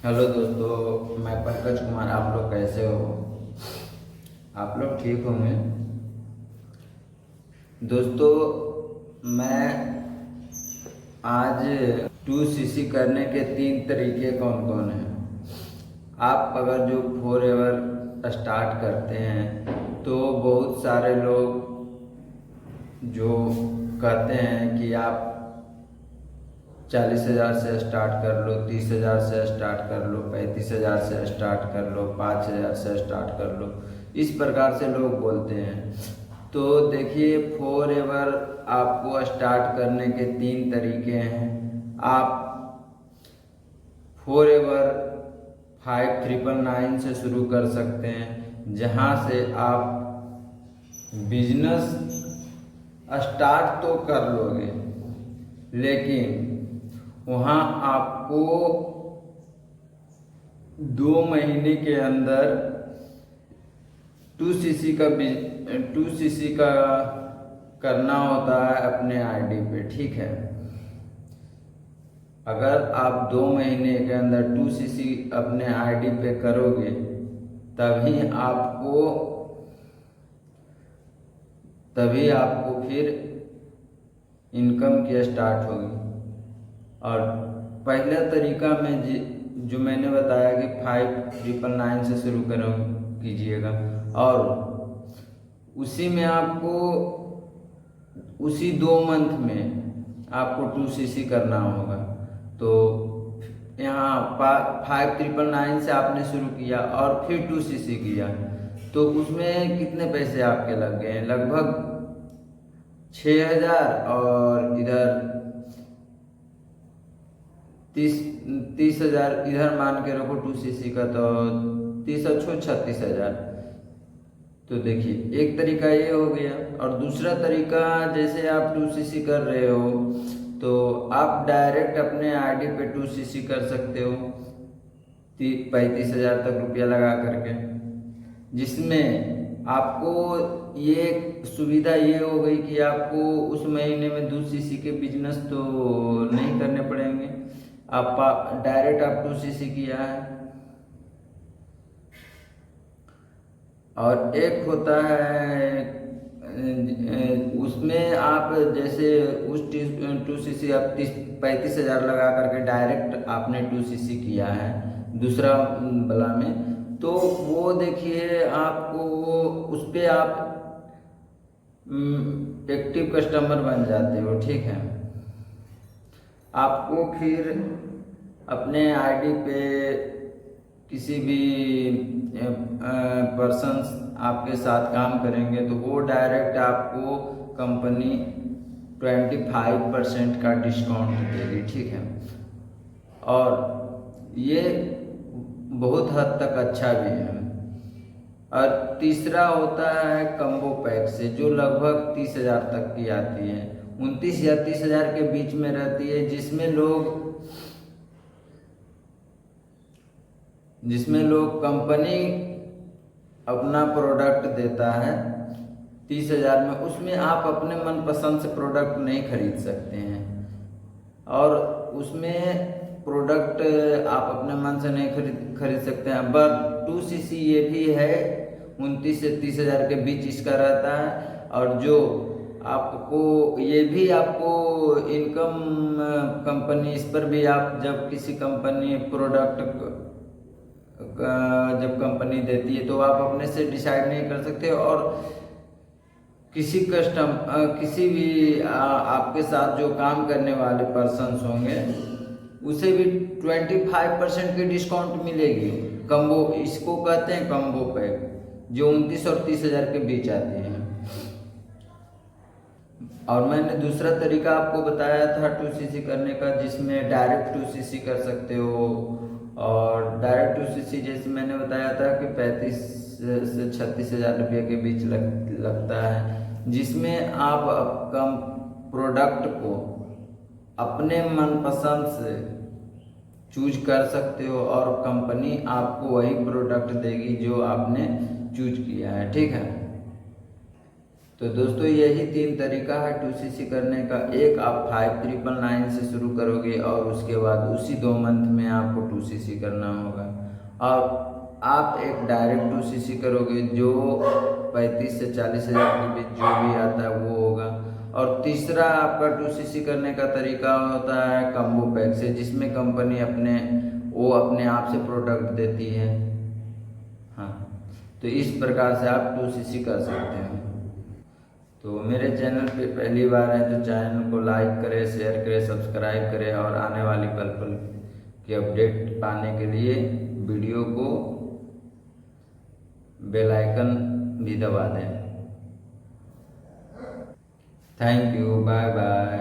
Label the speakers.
Speaker 1: Hello दोस्तों, मैं पंकज कुमार। आप लोग कैसे हो? आप लोग ठीक होंगे? दोस्तों, मैं आज 2cc करने के 3 तरीके कौन कौन हैं। आप अगर जो फोर एवर स्टार्ट करते हैं तो बहुत सारे लोग जो कहते हैं कि आप 40,000 से स्टार्ट कर लो, 30,000 से स्टार्ट कर लो, 35,000 से स्टार्ट कर लो, 5,000 से स्टार्ट कर लो, इस प्रकार से लोग बोलते हैं। तो देखिए, फोर एवर आपको स्टार्ट करने के 3 तरीके हैं। आप फोर एवर 5999 से शुरू कर सकते हैं, जहां से आप बिजनेस स्टार्ट तो कर लोगे, लेकिन वहाँ आपको 2 महीने के अंदर 2cc का करना होता है अपने आईडी पे। ठीक है, अगर आप 2 महीने के अंदर 2cc अपने आईडी पे करोगे तभी आपको फिर इनकम की स्टार्ट होगी। और पहला तरीका में जो मैंने बताया कि 5999 से शुरू करो कीजिएगा, और उसी में आपको उसी 2 मंथ में आपको 2cc करना होगा। तो यहाँ 5999 से आपने शुरू किया और फिर 2cc किया, तो उसमें कितने पैसे आपके लग गए हैं? लगभग 6,000, और इधर 30,000 इधर मान के रखो 2cc का, तो 30 और 36,000। तो देखिए, एक तरीका ये हो गया। और दूसरा तरीका, जैसे आप 2cc कर रहे हो तो आप डायरेक्ट अपने आईडी पे 2cc कर सकते हो 35,000 तक रुपया लगा करके, जिसमें आपको ये सुविधा ये हो गई कि आपको उस महीने में 2cc के बिजनेस तो नहीं करने पड़ेंगे। आप डायरेक्ट आप 2cc किया है। और एक होता है उसमें आप जैसे उस 2cc आप 35,000 लगा करके डायरेक्ट आपने 2cc किया है दूसरा वाला में, तो वो देखिए आपको उस पर आप एक्टिव कस्टमर बन जाते हो। ठीक है, आपको फिर अपने आईडी पे किसी भी पर्सन्स आपके साथ काम करेंगे तो वो डायरेक्ट आपको कंपनी 25% का डिस्काउंट देगी। ठीक है, और ये बहुत हद तक अच्छा भी है। और तीसरा होता है कम्बो पैक से, जो लगभग 30,000 तक की आती है, 29 या 30,000 के बीच में रहती है, जिसमें लोग कंपनी अपना प्रोडक्ट देता है 30,000 में। उसमें आप अपने मनपसंद से प्रोडक्ट नहीं खरीद सकते हैं, और उसमें प्रोडक्ट आप अपने मन से नहीं खरीद सकते हैं। बट 2cc ये भी है, 29 से 30,000 के बीच इसका रहता है। और जो आपको ये भी आपको इनकम कंपनी, इस पर भी आप जब किसी कंपनी प्रोडक्ट जब कंपनी देती है तो आप अपने से डिसाइड नहीं कर सकते, और किसी भी आपके साथ जो काम करने वाले पर्सन्स होंगे उसे भी 25% की डिस्काउंट मिलेगी। कम्बो इसको कहते हैं कम्बो पैक, जो 29 और 30,000 के बीच आती है। और मैंने दूसरा तरीका आपको बताया था 2cc करने का, जिसमें डायरेक्ट 2cc कर सकते हो। और डायरेक्ट 2cc जैसे मैंने बताया था कि 35 से 36,000 रुपये के बीच लगता है, जिसमें आप कम प्रोडक्ट को अपने मनपसंद से चूज कर सकते हो, और कंपनी आपको वही प्रोडक्ट देगी जो आपने चूज किया है। ठीक है, तो दोस्तों यही 3 तरीका है 2cc करने का। एक आप 5999 से शुरू करोगे और उसके बाद उसी 2 मंथ में आपको 2cc करना होगा। और आप एक डायरेक्ट 2cc करोगे जो 35 से 40 हज़ार के बीच जो भी आता है वो होगा। और तीसरा आपका 2cc करने का तरीका होता है कम्बो पैक से, जिसमें कंपनी अपने आप से प्रोडक्ट देती है। हाँ, तो इस प्रकार से आप 2cc कर सकते हैं। तो मेरे चैनल पे पहली बार है तो चैनल को लाइक करें, शेयर करें, सब्सक्राइब करें और आने वाली पल पल की अपडेट पाने के लिए वीडियो को बेल आइकन भी दबा दें। Thank you, bye bye.